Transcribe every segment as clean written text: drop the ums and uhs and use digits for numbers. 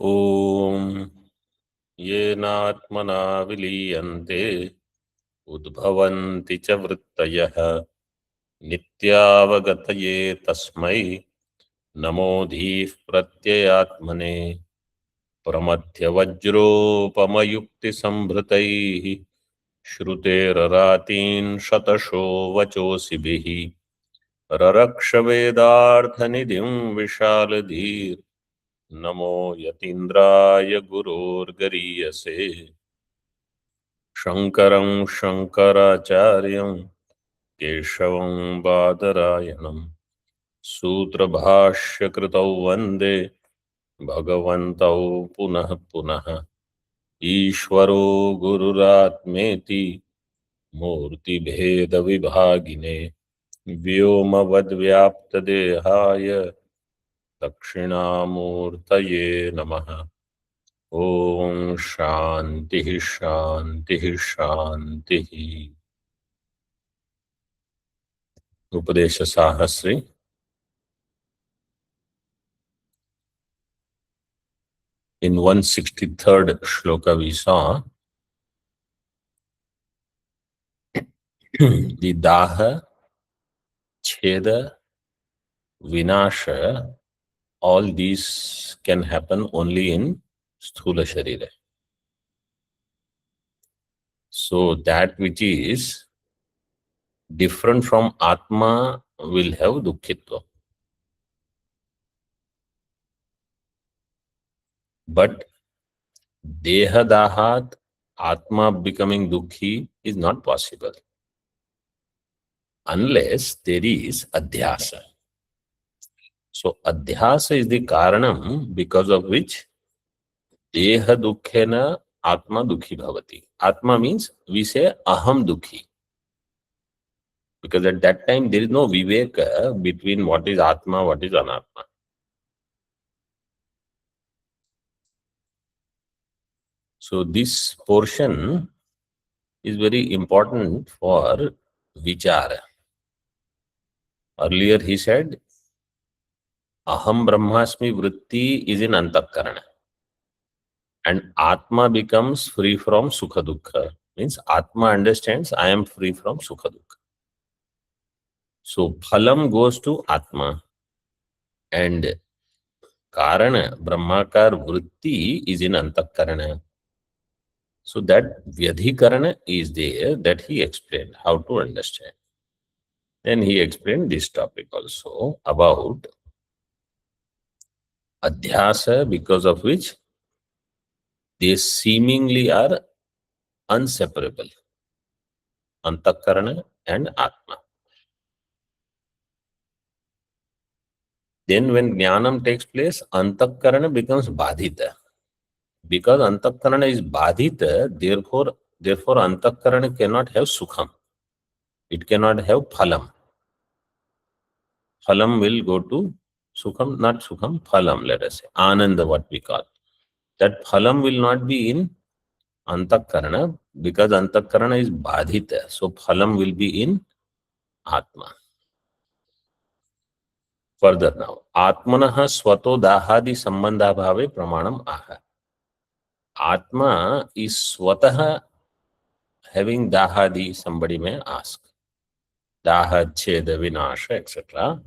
ॐ येनात्मना विलीयन्ते उद्भवन्ति च वृत्तयः नित्यावगतये तस्मै नमोऽधीः प्रत्ययात्मने प्रमथ्यवज्रोपमयुक्तिसम्भृतैः श्रुतेररातीन् शतशो वचोऽसिभिः ररक्षवेदार्थनिधिं विशालधीर् नमो यतीन्द्राय गुरोर्गरीयसे शङ्करं शङ्कराचार्यं केशवं बादरायणं सूत्रभाष्यकृतौ वन्दे भगवन्तौ पुनः पुनः ईश्वरो गुरुरात्मेति मूर्तिभेदविभागिने व्योमवद्व्याप्तदेहाय दक्षिणामूर्तये नमः। ओम शांति शांति शांति। उपदेश Sahasri in 163rd shloka we saw the daha, cheda, vinasha, all these can happen only in sthula sharira. So that which is different from atma will have dukkhitva, but dehadahat atma becoming dukhi is not possible unless there is adhyasa. So adhyasa is the karanam because of which deha dukkhena atma dukhi bhavati. Atma means we say aham dukhi, because at that time there is no viveka between what is atma, what is anatma. So this portion is very important for vichara. Earlier he said aham brahmasmi vritti is in antakarana, and atma becomes free from sukha dukkha. Means atma understands I am free from sukha dukkha. So phalam goes to atma, and karana brahmakar vritti is in antakarana. So that vyadhikarana is there, that he explained how to understand. Then he explained this topic also about adhyasa, because of which they seemingly are unseparable, antakarana and atma. Then when jnanam takes place, antakarana becomes badhita. Because antakarana is badhita, therefore antakarana cannot have sukham. It cannot have phalam. Phalam will go to sukham, not sukham, phalam, let us say. Ananda, what we call. That phalam will not be in antakarana because antakarana is badhita. So phalam will be in atma. Further now, atmanaha swato dahadi sambandha bhave pramanam aha. Atma is swataha having dahadi, somebody may ask. Daha, cheda, vinasha, etc.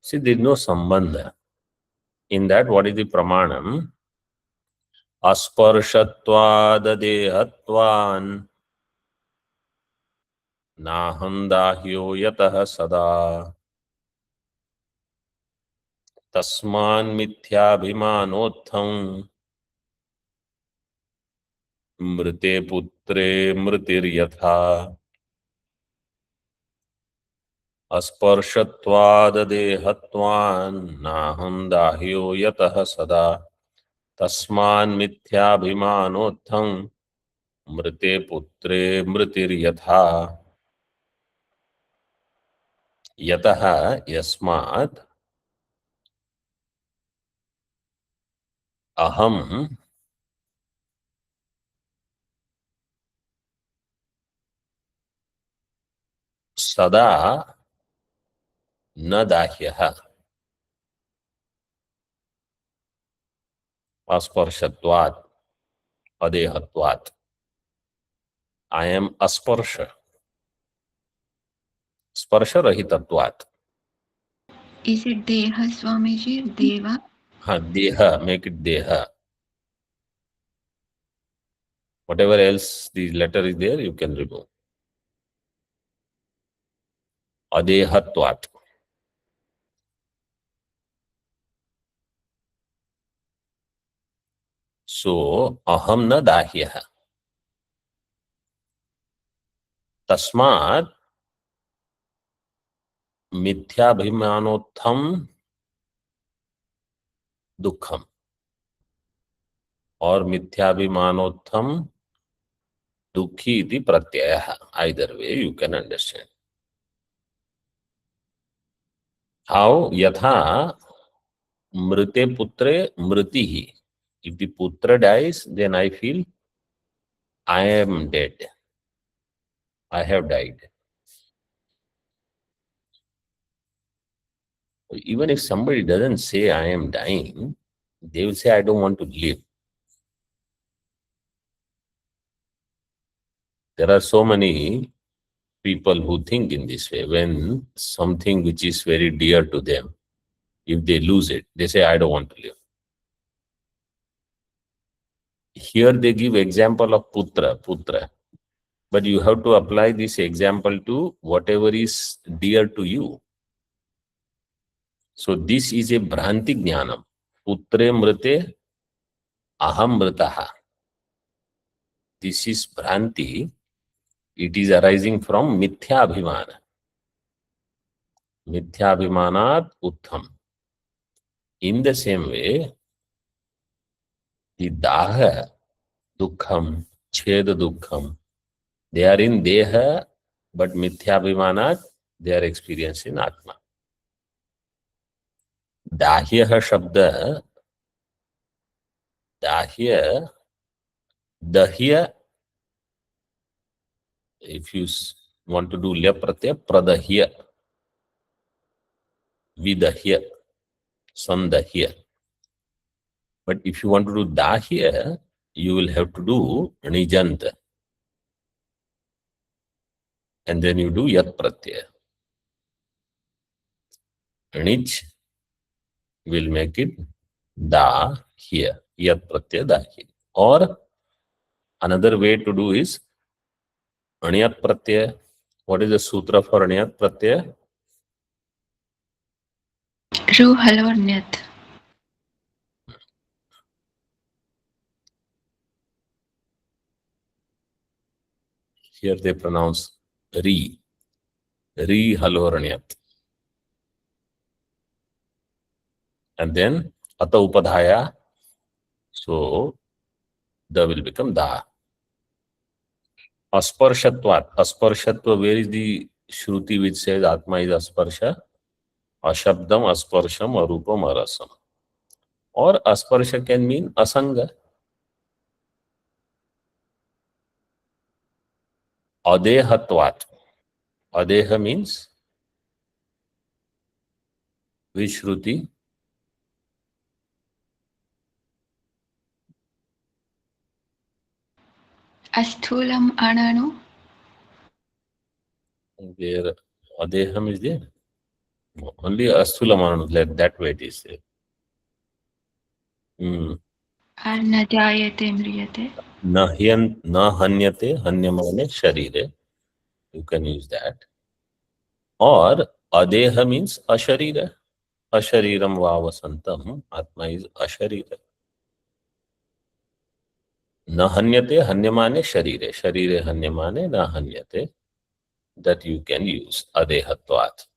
See, there is no sambandha. In that, what is the pramanam? Asparshatvad naham dahyo yatah sada tasman mithyabhimanotham mrite putre mritir yatha. Asparshatvad naham dahyo yatah sada tasman mithyabhimanotham mrite putre mritir yatha. Yataha yasmat aham sada न दाह्यः. Asparshatvat, adehatvat. I am asparsha. Sparsha rahitatvat. Is it Deha, Swamiji? Deva? Deha, make it deha. Whatever else the letter is there, you can remove. Adehatvat. So, aham na dahyah. Tasmat मिथ्याभिमानोत्थम दुखम और मिथ्याभिमानोत्थम दुखी इति प्रत्ययः. Either way you can understand. How? Yatha mrite putre mritihi. If the putra dies, then I feel I am dead. I have died. Even if somebody doesn't say I am dying, they will say I don't want to live. There are so many people who think in this way. When something which is very dear to them, if they lose it, they say I don't want to live. Here they give example of putra. But you have to apply this example to whatever is dear to you. So this is a Bhranti Jnanam. Putre mrite aham mritaha. This is Bhranti. It is arising from Mithya Abhimana. Mithya Abhimanat Uttham. In the same way, the Daha, Dukkham, Cheda Dukkham, they are in Deha, but Mithya Abhimanat, they are experienced in Atma. Dahyah Shabda, Dahya, Dahya, if you want to do Lya Pratyaya, Pradahya, Vidahya, Sandahya. But if you want to do Dahya, you will have to do Nijanta. And then you do Yat Pratyaya. Nij will make it Da here. Yat Pratyaya Da here. Or another way to do is Anyat Pratyaya. What is the sutra for Anyat Pratyaya? Ru Halornyat. Here they pronounce Ri. Ri Haloranyat. And then Ata Upadhaya. So Da will become Da. Asparshatvat. Asparshatva, where is the Shruti which says Atma is Asparsha? Ashabdam, Asparsham, Arupam, Arasam. Or Asparsha can mean Asanga. Adehatvat. Adeha means which Shruti? Asthulam Ananu. Where Adeham is there? Only Asthulamanu, like that way it is there. Na Jayate Mriyate. Na hanyate, hanyamane sharire. You can use that. Or Adeha means Asharira. Ashariram vavasantam. Atma is Asharira. Na hanyate, hanyamane sharire. Sharire hanyamane na hanyate. That you can use. Adehatvat.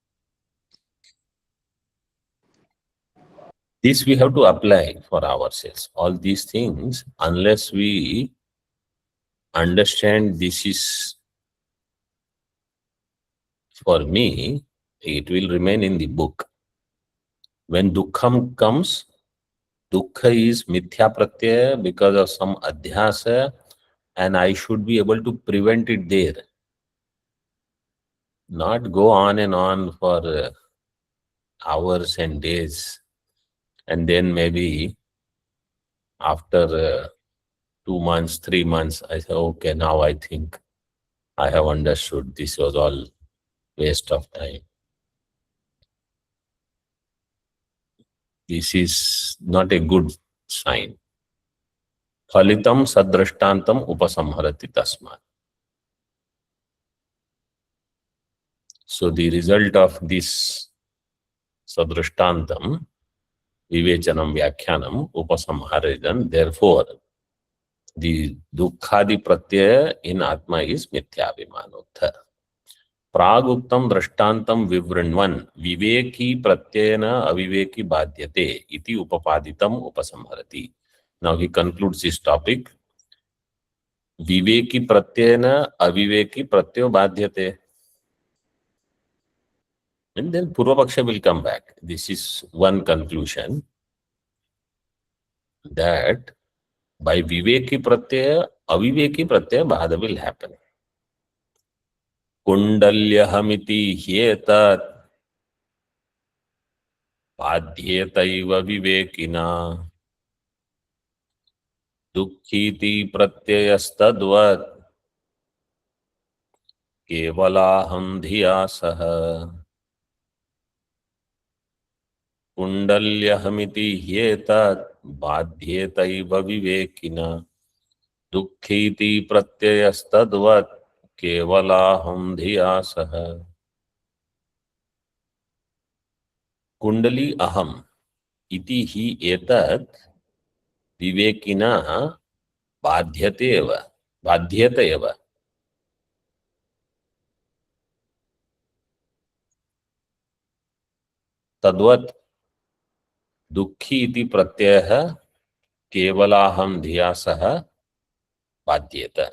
This we have to apply for ourselves. All these things, unless we understand this is for me, it will remain in the book. When dukkham comes, dukkha is mithya pratyaya because of some adhyasa, and I should be able to prevent it there. Not go on and on for hours and days, and then maybe After 2 months, 3 months, I said, okay, now I think I have understood. This was all waste of time. This is not a good sign. Phalitam sadrashtantam upasamharati tasmat. So the result of this sadrashtantam, vivechanam vyakhyanam, upasamharidam, therefore, the dukkhadi pratyaya in Atma is mithyavimanotha. Praguktam drashtantam vivrinvan viveki pratyena aviveki badhyate iti upapaditam upasamharati. Now he concludes this topic. Viveki pratyena aviveki pratyo badhyate. And then Purvapaksha will come back. This is one conclusion, that by viveki pratyaya, aviveki pratyaya bhada will happen. Kundalyhamiti hyetat badhyetaiva vivekina dukkhiti pratyayastadvat kevalaham dhiya saha. Kundalyhamiti hyetat badhyetaiva vivekina dukkhiti pratyayastadvat kevalaham dhiya saha. Kundali aham iti hi etat vivekina badhyate eva, badhyata eva. Tadvat dukhi iti pratyaya kevalaham dhiya saha badhyata.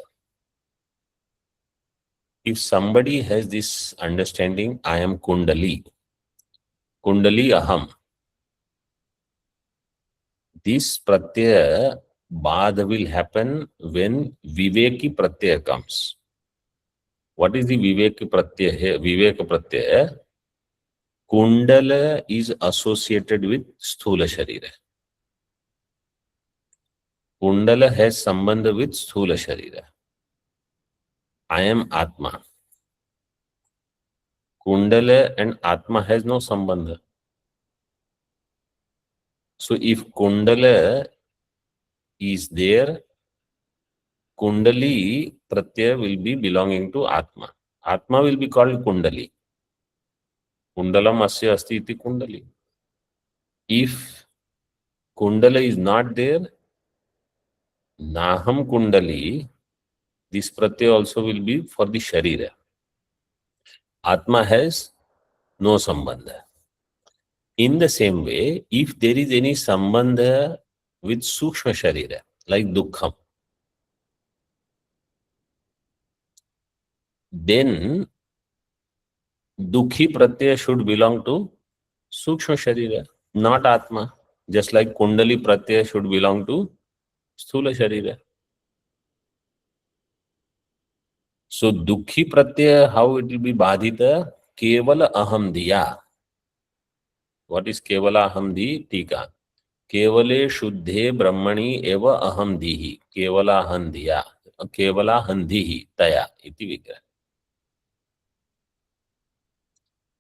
If somebody has this understanding, I am Kundali, Kundali aham, this pratyaya badha will happen when viveki pratyaya comes. What is the viveki pratyaya? Viveka pratyaya, Kundala is associated with Sthula Sharira. Kundala has sambandha with Sthula Sharira. I am Atma. Kundala and Atma has no sambandha. So if Kundala is there, Kundali Pratyaya will be belonging to Atma. Atma will be called Kundali. Kundalam asya asti iti Kundali. If Kundala is not there, Naham Kundali, this Pratyaya also will be for the Sharira. Atma has no sambandha. In the same way, if there is any sambandha with Sukshma Sharira, like Dukkham, then Dukhi Pratyaya should belong to Sukshma Sharira, not Atma. Just like Kundali Pratyaya should belong to Sthula Sharira. So Dukhi Pratyaya, how it will be Badhita? Kevala Aham Diya. What is Kevala Aham Di? Tika. Kevale Shuddhe Brahmani Eva Aham Dihi. Kevala Handiya. Kevala Handihi Taya. Iti Vigraha.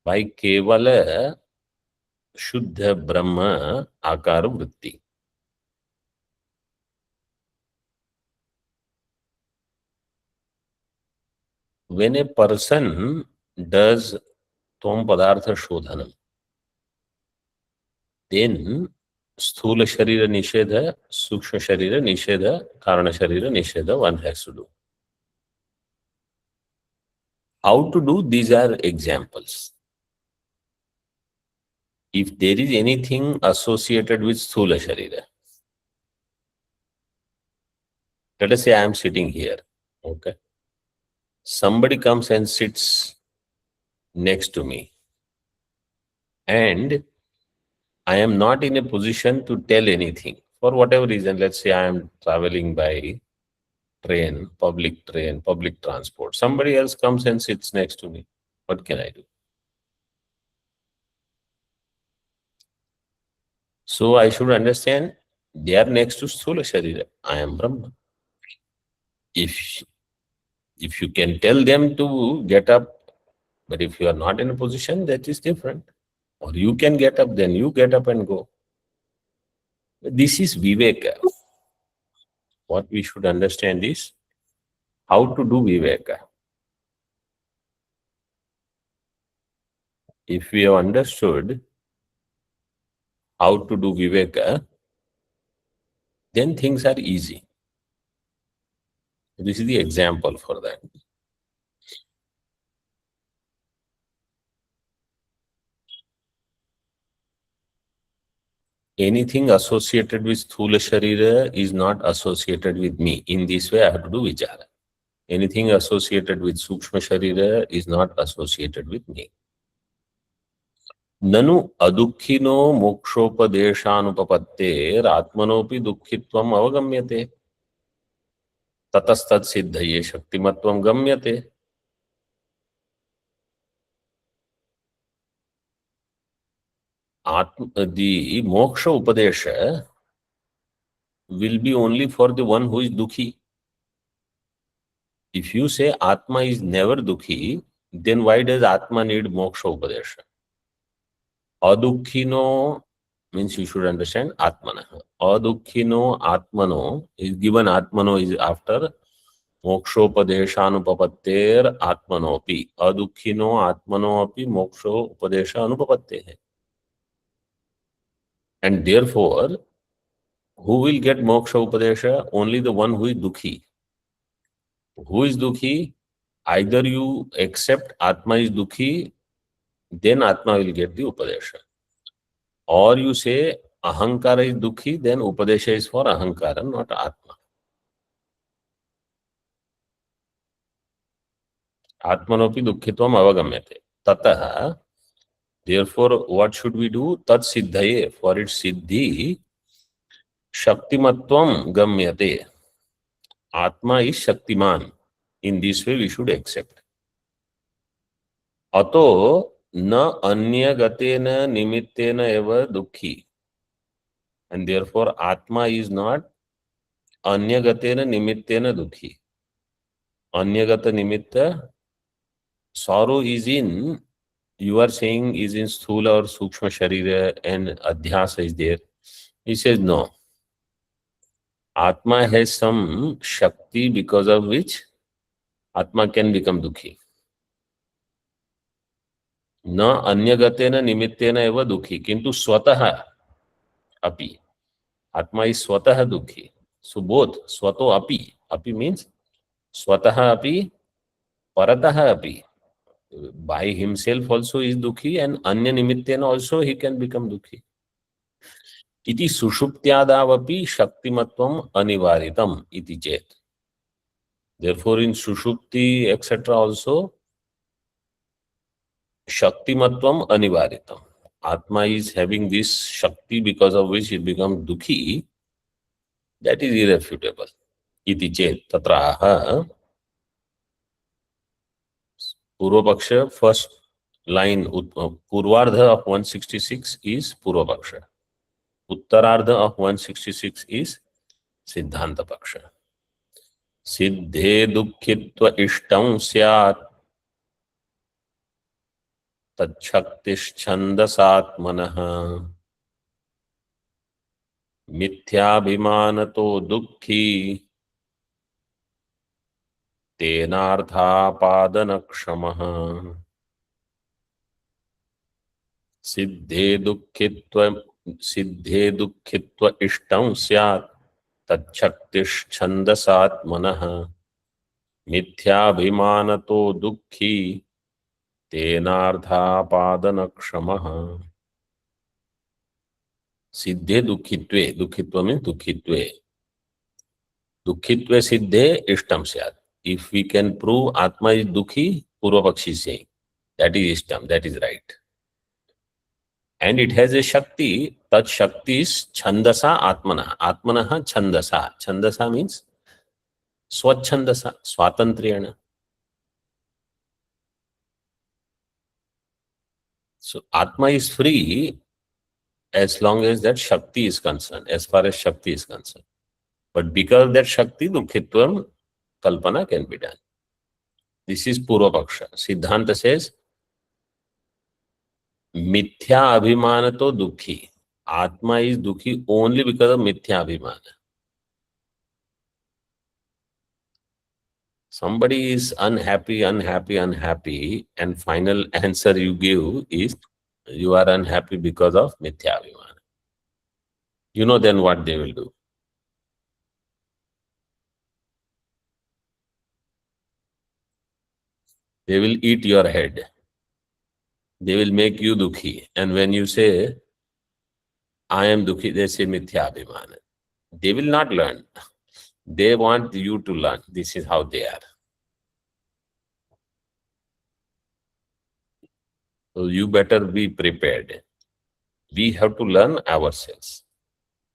By Kevala Shuddha Brahma Akara Vritti. When a person does Tvam Padartha Shodhanam, then Sthula Sharira Nishedha, Sukshma Sharira Nishedha, Karana Sharira Nishedha one has to do. How to do? These are examples. If there is anything associated with Sthula Sharira, let us say I am sitting here, okay? Somebody comes and sits next to me, and I am not in a position to tell anything. For whatever reason, let's say I am traveling by train, public transport. Somebody else comes and sits next to me. What can I do? So I should understand They are next to Sthula Sharira. I am Brahma. If you can tell them to get up, but if you are not in a position, that is different. Or you can get up, then you get up and go. This is Viveka. What we should understand is how to do Viveka. If we have understood how to do Viveka, then things are easy. This is the example for that. Anything associated with Sthula Sharira is not associated with me. In this way, I have to do Vichara. Anything associated with Sukshma Sharira is not associated with me. Nanu adukkhino mokshopadeshanupapatteir atmanopi dukkitvam avagamyate tatastad siddhaye shaktimatvam gamyate. The moksha upadesha will be only for the one who is dukhi. If you say Atma is never dukhi, then why does Atma need moksha upadesha? Adukkhino means you should understand Atmana. Adukkhino Atmano is given. Atmano is after mokshopadeshanupapatteir Atmanopi. Adukkhino Atmanopi mokshopadeshanupapatteir. And therefore, who will get moksha upadesha? Only the one who is dukhi. Who is dukhi? Either you accept Atma is dukhi, then Atma will get the upadesha. Or you say Ahankara is dukhi, then upadesha is for Ahankara, not Atma. Atmanopi dukkitvam avagamyate. Tataha. Therefore, what should we do? Tat siddhaye. For its siddhi, shaktimatvam gamyate. Atma is Shaktiman. In this way, we should accept. Ato na anyagatena nimittena eva dukhi. And therefore, Atma is not anyagatena nimittena dukhi. Anyagata nimitta, sorrow is in, you are saying is in Sthula or Sukshma Sharira and Adhyasa is there. He says no. Atma has some Shakti because of which Atma can become dukhi. Na anyagatena nimittena eva dukhi. Kintu swataha api. Atma is swataha dukhi. So both, swato api. Api means swataha api, parataha api. By himself also is dukhi and anya nimittena also he can become dukhi. Iti sushuptyadavapi shaktimatvam anivaritam iti chet. Therefore in sushupti etc. also shaktimatvam anivaritam. Atma is having this shakti because of which it becomes dukhi. That is irrefutable. Iti chet tatraha. Purvapaksha, first line, Purvardha of 166 is Purvapaksha. Uttarardha of 166 is Siddhanta Paksha. Siddhe dukkhitva ishtam syat tachaktischandasatmanah mithyabhimanato dukkhi tenarthapadanakshamaha. Siddhe dukkhitva ishtam syat tachaktischandasatmanah mithyabhimanato dukkhi tenarthapadanakshamaha. Siddhe dukkitve. Dukkitva means dukkitve. Dukkitve siddhe ishtam syat. If we can prove Atma is dukhi, Purvapakshi is saying, that is ishtam, that is right. And it has a Shakti, that Shakti is Chandasa Atmana. Atmanaha Chandasa. Chandasa means Swachandasa, Swatantriyana. So Atma is free as long as that Shakti is concerned, as far as Shakti is concerned. But because that Shakti, Dukhitvam Kalpana can be done. This is Purva Paksha. Siddhanta says, Mithya Abhimana to Dukhi. Atma is Dukhi only because of Mithya Abhimana. Somebody is unhappy, and final answer you give is you are unhappy because of Mithya Abhimana. You know then what they will do. They will eat your head. They will make you Dukhi. And when you say, I am Dukhi, they say Mithya Abhimana. They will not learn. They want you to learn. This is how they are. So you better be prepared. We have to learn ourselves.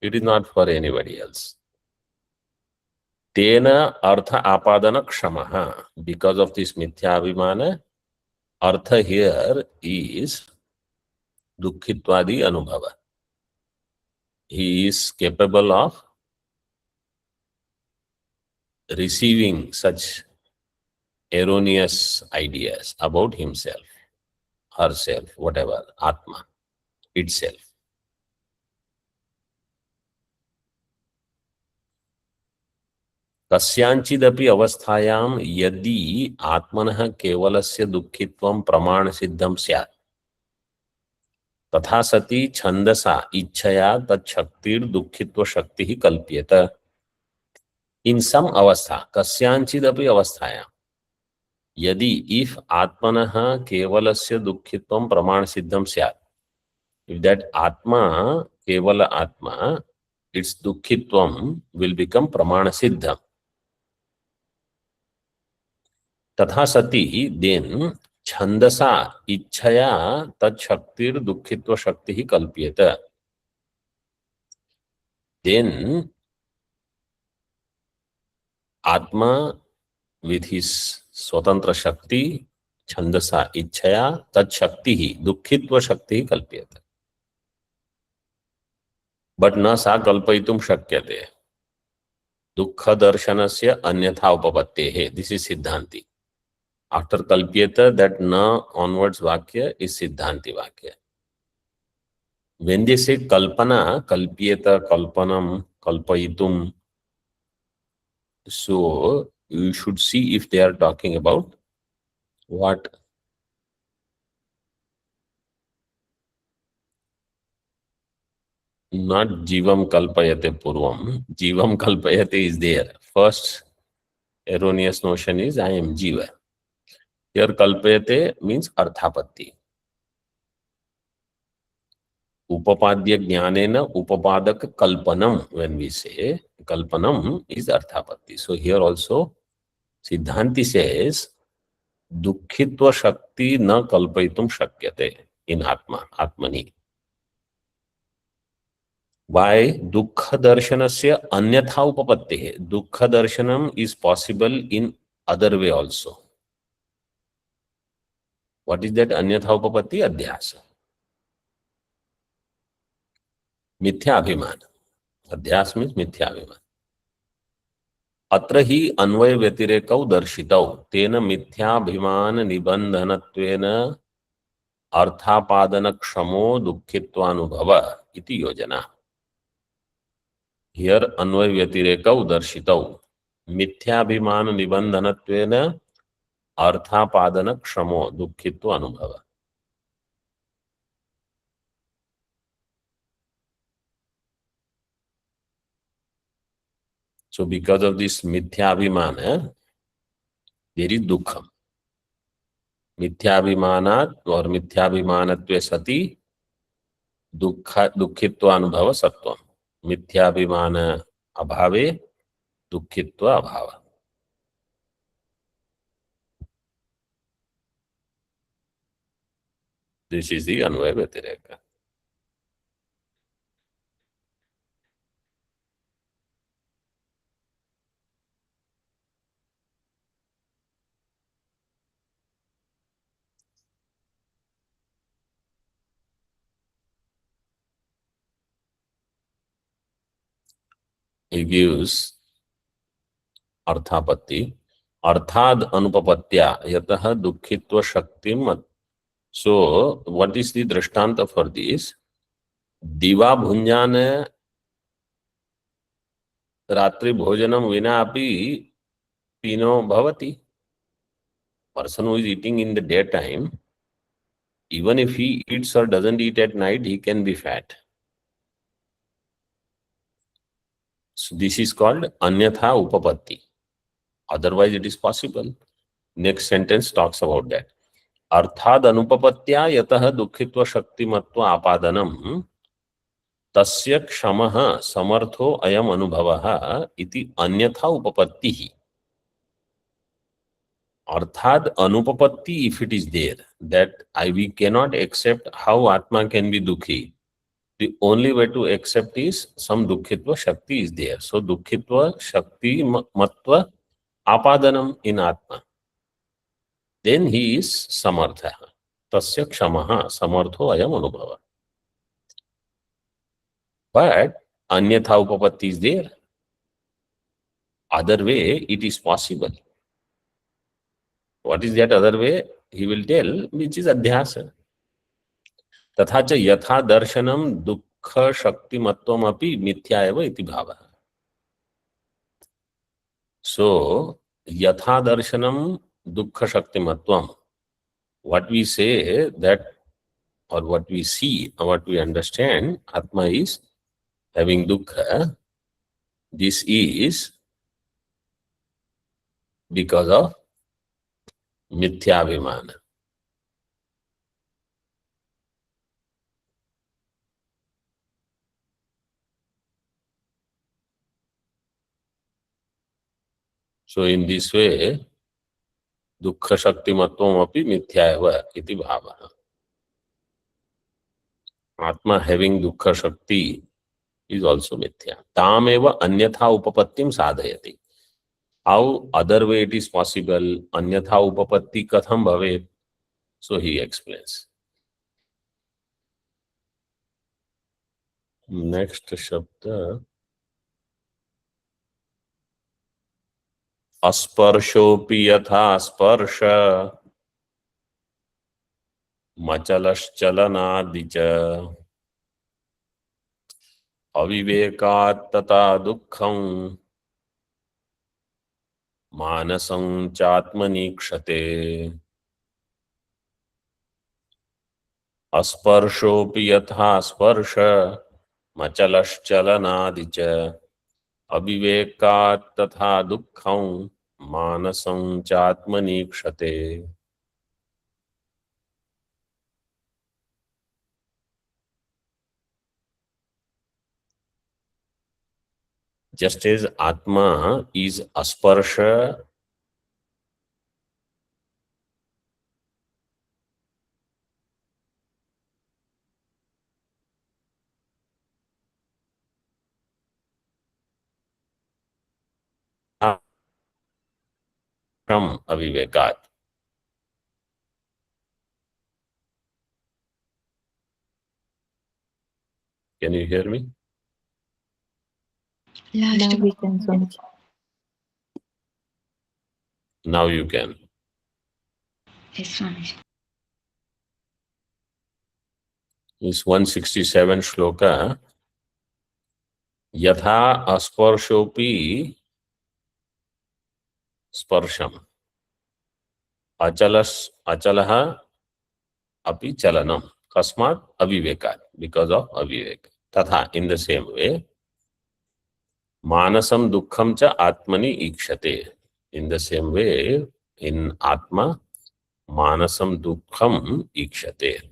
It is not for anybody else. Tena artha apadana kshamaha. Because of this mithya abhimana, artha here is dukhitvadi anubhava. He is capable of receiving such erroneous ideas about himself, herself, whatever, Atma itself. कस्यांचिदपि अवस्थायां यदि आत्मनः केवलस्य दुःखित्वं प्रमाणसिद्धं स्यात् तथा सति छन्दसा इच्छया तच्छक्तिर्दुःखित्वशक्तिः कल्प्येत. In some अवस्था, कस्यांचिदपि अवस्थायां यदि if आत्मनः केवलस्य दुःखित्वं प्रमाणसिद्धं स्यात्, if that atma, kevala atma, its dukhitvam will become pramanasiddham. तथा सति then छंदसा इच्छया तच्छक्तिर दुखित्व शक्ति ही कल्प्येत. Then Atma with his स्वतंत्र शक्ति छंदसा इच्छया तच्छक्ति ही दुखित्व शक्ति ही कल्प्येत. But न सा कल्पयितुं शक्यते. दुःख दर्शनस्य अन्यथा उपपत्तेः. This is सिद्धांति. After kalpyeta, that na onwards vakya is siddhanti vakya. When they say kalpana, kalpyeta, kalpanam, kalpayitum, so you should see if they are talking about what. Not jivam kalpayate purvam. Jivam kalpayate is there. First erroneous notion is I am jiva. Here kalpayate means arthapatti. Upapadya jnanena upapadak kalpanam. When we say kalpanam is arthapatti. So here also Siddhanti says dukhitva shakti na kalpaitum shakyate in atma, atmani. Why? Dukkha darshanasya anyatha upapatti. Dukkha darshanam is possible in other way also. What is that anyatha upapatti? Adhyasa. Mithya abhiman. Adhyas means mithya abhiman. अत्र ही अन्वय व्यतिरेकौ दर्शितौ तेन मिथ्याभिमान निबंधनत्वेन अर्थापादन क्षमो दुःखित्वानुभव इति योजना. Here Anvay व्यतिरेकौ दर्शितौ मिथ्याभिमान निबंधनत्वेन अर्थापादन क्षमो दुःखित्वानुभव. So because of this mithya there is dukkha. मिथ्याभिमानात् और मिथ्याभिमानत्वे सति दुःखित्व अनुभव सत्वम. मिथ्याभिमान अभावे दुःखित्व अभाव. This is the अन्वय व्यतिरेक. he gives अर्थापत्ति. अर्थाद अनुपपत्या यतः दुःखित्व शक्तिम. So what is the दृष्टांत for this? दिवा भुंजान रात्रि भोजनम विना अपि पीनो भवति. Person who is eating in the daytime, even if he eats or doesn't eat at night, he can be fat. So this is called anyatha upapatti. Otherwise it is possible. Next sentence talks about that. अर्थाद अनुपपत्या यतः दुःखित्व शक्तिमत्व आपादनम तस्य क्षमः समर्थो अयम अनुभवः इति अन्यथा उपपत्तिः. अर्थात अनुपपत्ति, if it is there, that we cannot accept how Atma can be dukhi. The only way to accept is some dukkhitva shakti is there. So dukkhitva shakti matva apadanam in Atma. Then he is samartha. Tasya kshamaha samartho ayam anubhava. But anyatha upapatti is there. Other way it is possible. What is that other way? He will tell, which is adhyasa. तथा च यथा दर्शनम दुःख शक्तिमत्वम अपि मिथ्या एव इति भावः. So यथा दर्शनम दुःख शक्तिमत्वम, what we say that, or what we see or what we understand, Atma is having dukkha. This is because of मिथ्याभिमान. So in this way, दुःख शक्तिमत्वम अपि मिथ्या एव इति भावः. Atma having dukkha shakti is also mithya. Tam eva anyatha upapattim sadhayati. How other way it is possible? Anyatha upapatti katham bhavet? So he explains. Next shabda. Asparshopi yatha sparsha machalaschalanaadicha avivekat tata dukkham मानसं चात्मनीक्षते. अस्पर्शोऽपि यथा स्पर्श मचलश्चलनादि च अविवेकात् तथा दुःखं मानसं चात्मनीक्षते. Just as Atma is asparsha, from avivekat. Can you hear me? Last Now we can, Swamiji. Now you can. Yes, Swamiji. Is 167 shloka. Yatha asparshopi sparsham achalah api chalanam kasmat avivekat, because of avivek. Tatha, in the same way, manasam dukkham cha atmani ikshate. In the same way, in Atma, manasam dukkham ikshate.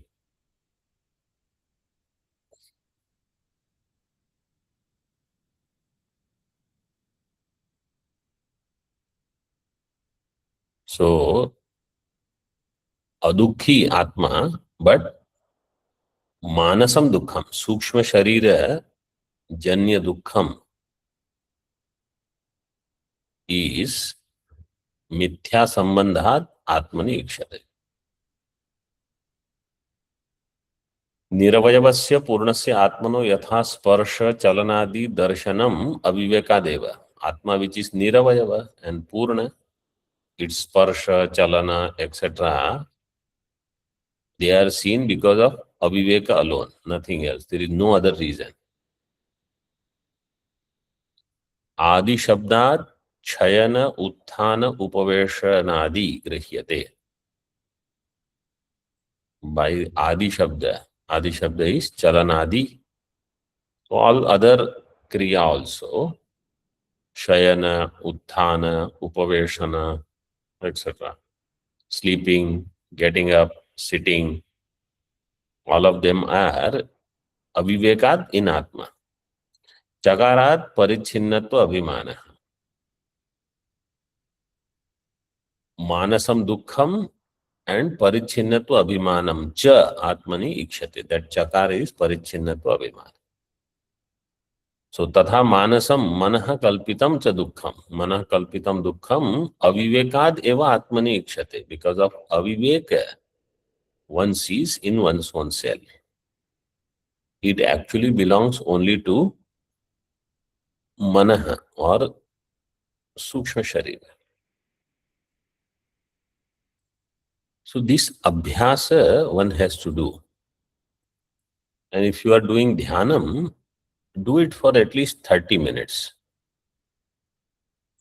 So, adukhi Atma, but manasam dukkham, sukshma sharira janya dukkham is mithya sambandhat atmani ikshate. निरवयवस्य पूर्णस्य आत्मनो यथा स्पर्श चलनादि दर्शनम अविवेकादेव. Atma which is niravayav and purna, its sparsha, chalana, etc., they are seen because of aviveka alone, nothing else. There is no other reason. Adi shabdat chayana utthana upavesanadi grihyate. By adi shabda is chalanadi. So all other kriya also, shayana, utthana, upavesana, etc. Sleeping, getting up, sitting, all of them are avivekat in atma. Chakarat parichinnatva abhimana. Manasam dukkham and parichinnatva abhimanam cha atmani ikshate. That chakara is parichinnatva abhimana. So tatha manasam manah kalpitam cha dukkham. Manah kalpitam dukkham avivekad eva atmani ikshate. Because of aviveka, one sees in one's own self. It actually belongs only to manah or sukshma sharira. So this abhyasa one has to do. And if you are doing dhyanam, do it for at least 30 minutes.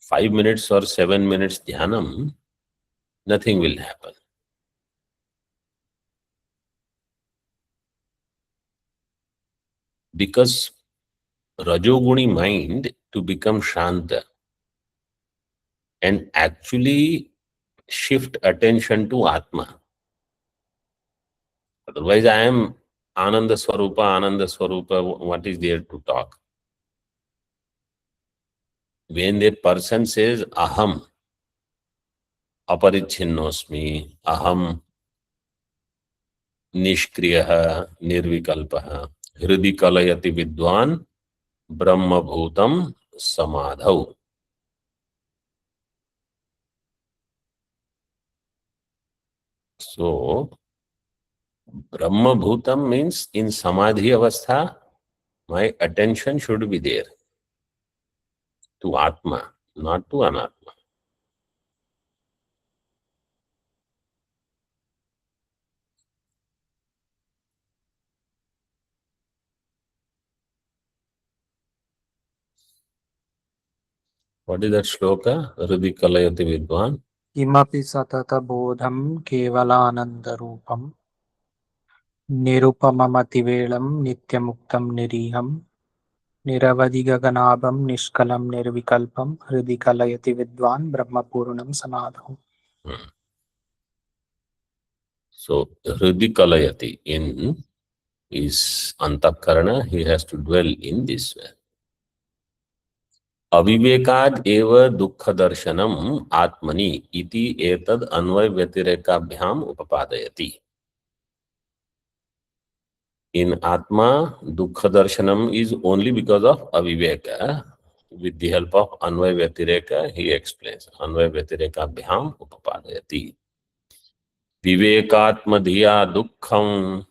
5 minutes or 7 minutes dhyanam, nothing will happen. Because Rajoguni mind to become Shanta and actually shift attention to Atma. Otherwise, I am Ananda Swarupa, what is there to talk? When a person says Aham, Aparichinnosmi, Aham, Nishkriyaha, Nirvikalpaha, Hridi Kalayati Vidwan, Brahma Bhutam Samadhau. So, Brahma Bhutam means in Samadhi Avastha, my attention should be there to Atma, not to Anatma. What is that shloka? Hridi Kalayati Vidwan. किमपि सततबोधं केवलानन्दरूपं निरुपममतिवेलं नित्यमुक्तं निरीहं निरवधिगगनाभं निष्कलं निर्विकल्पं हृदि कलयति विद्वान् ब्रह्मपूर्णं समाधौ. So, Hridi Kalayati in is Antakarana, he has to dwell in this way. अविवेकाद एव दुःख दर्शनम आत्मनि इति एतद अन्वय व्यतिरेकाभ्याम उपपादयति. In Atma, dukkha darshanam is only because of aviveka. With the help of anvay vyatireka, he explains. Anvay vyatirekaabhyam upapadayati. Vivekatma dhiya dukkham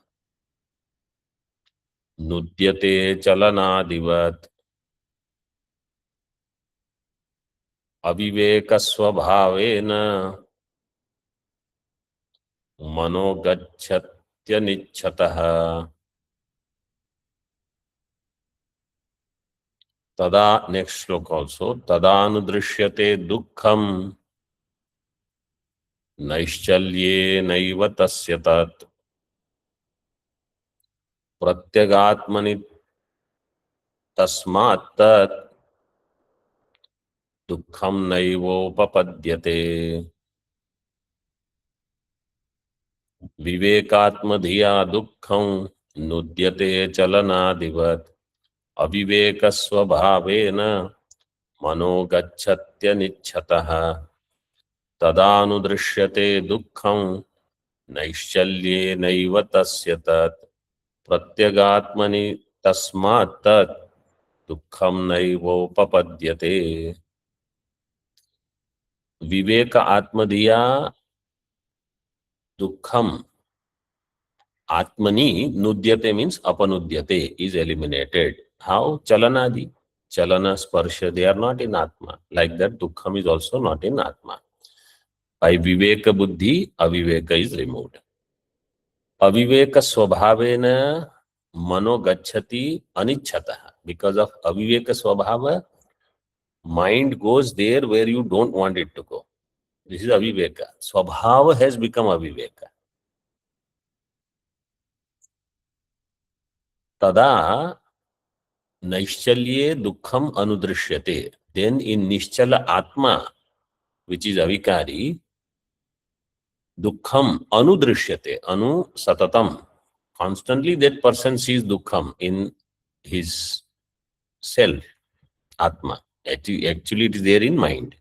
nudyate chalanadivat. Aviveka svabhavena manogachatya nichchataha. Tada, next slok also, tadanudrishyate dukkham नैश्चल्ये नैव तस्य तत् प्रत्यगात्मनि तस्मात् तत् दुःखं नैवोपपद्यते. विवेकात्मधिया दुःखं नुद्यते चलनादिवत् अविवेकस्वभावेन मनो गच्छत्यनिच्छतः. तदानुदृश्यते दुःखं नैश्चल्ये नैव तस्य तत् प्रत्यगात्मनि तस्मात् तत् दुःखं नैवोपपद्यते. विवेक आत्मधिया दुःखम Atmani nudyate means apanudyate is eliminated. How? Chalanadi. Chalana, sparsha, they are not in Atma. Like that, dukkham is also not in Atma. By viveka buddhi, aviveka is removed. Aviveka swabhavena mano gacchati anichchataha. Because of aviveka swabhava, mind goes there where you don't want it to go. This is aviveka. Swabhava has become aviveka. Tada naishchalye dukkham anudrishyate. Then in nischala atma, which is avikari, dukkham anudrishyate. Anu satatam. Constantly that person sees dukkham in his self, atma. Actually it is there in mind.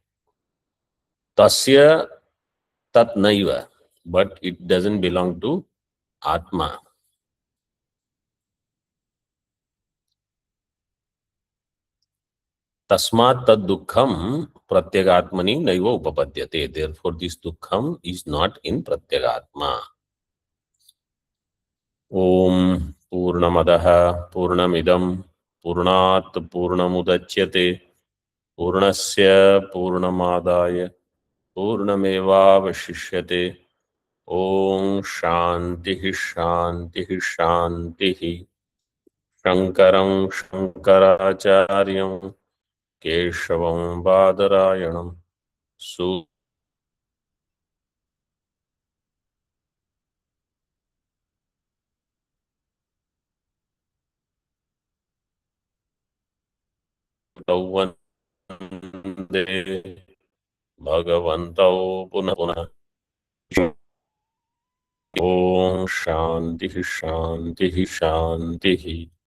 Tasya tat naiva. But it doesn't belong to atma. Tasmat tad dukkham pratyagatmani naiva upapadyate. Therefore, this dukkham is not in pratyagatma. Om Purnamadaha Purnamidam Purnat Purnamudachyate Purnasya Purnamadaya Purnamevavashishyate. Om Shantihi Shantihi Shantihi. Shankaram Shankaracharyam Keshavam Badarayanam Sutauvan Bhagavantau Punah Punah. Om Shantihi Shantihi Shantihi.